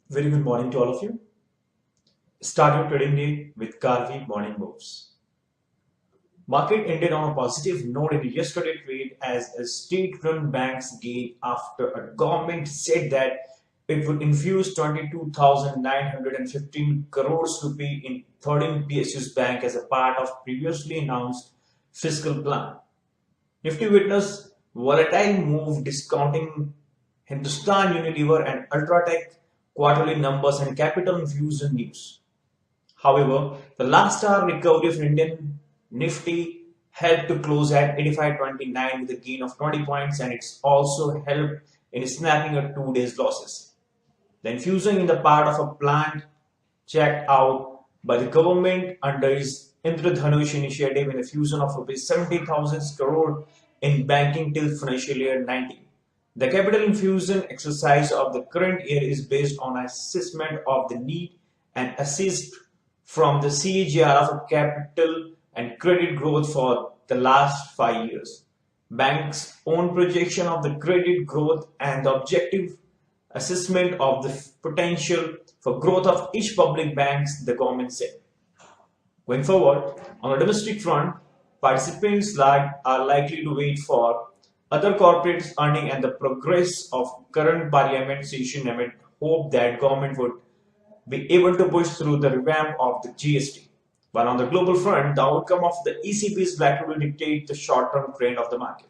Very good morning to all of you. Start your trading day with Karvi morning moves. Market ended on a positive note in yesterday's trade as a state-run banks gained after a government said that it would infuse 22,915 crores rupee in 13 PSUs bank as a part of previously announced fiscal plan. Nifty witnessed volatile move discounting Hindustan Unilever and Ultratech quarterly numbers and capital infusion news. However, the last hour recovery of Indian Nifty helped to close at 85.29 with a gain of 20 points, and it's also helped in snapping a 2 days losses. The infusion in the part of a plant checked out by the government under its Indradhanush initiative in a fusion of rupees 70,000 crore in banking till financial year 19. The capital infusion exercise of the current year is based on assessment of the need and assist from the CAGR of capital and credit growth for the last 5 years. Banks' own projection of the credit growth and the objective assessment of the potential for growth of each public banks, the government said. Going forward, on the domestic front, participants are likely to wait for other corporates earning and the progress of current parliament session amid hope that government would be able to push through the revamp of the GST. While on the global front, the outcome of the ECB is likely to dictate the short-term trend of the market.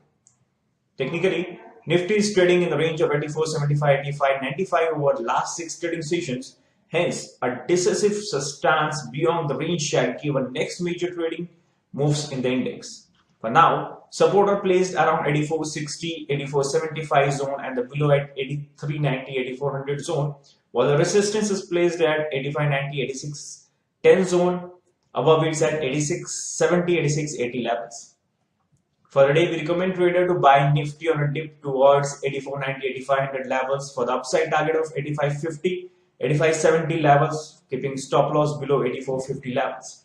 Technically, Nifty is trading in the range of 84.75, 85.95 over the last 6 trading sessions. Hence, a decisive stance beyond the range shall give a next major trading moves in the index. For now, support are placed around 84.60, 84.75 zone and the below at 83.90, 8400 zone, while the resistance is placed at 85.90, 86.10 zone. Above it's at 86.70, 86.80 levels. For the day, we recommend trader to buy Nifty on a dip towards 84.90, 8500 levels for the upside target of 85.50, 85.70 levels, keeping stop loss below 84.50 levels.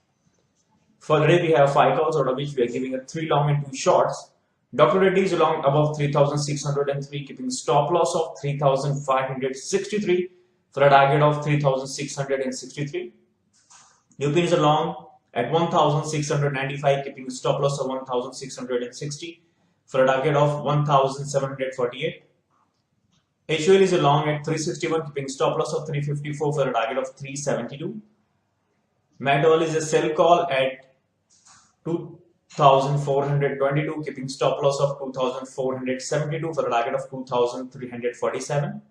For the day, we have 5 calls, out of which we are giving a 3 long and 2 shorts. Dr. Reddy is long above 3,603, keeping stop loss of 3,563 for a target of 3,663. Lupin is long at 1,695, keeping stop loss of 1,660 for a target of 1,748. HUL is long at 361, keeping stop loss of 354 for a target of 372. MACD is a sell call at 2,422, keeping stop loss of 2,472 for a target of 2,347.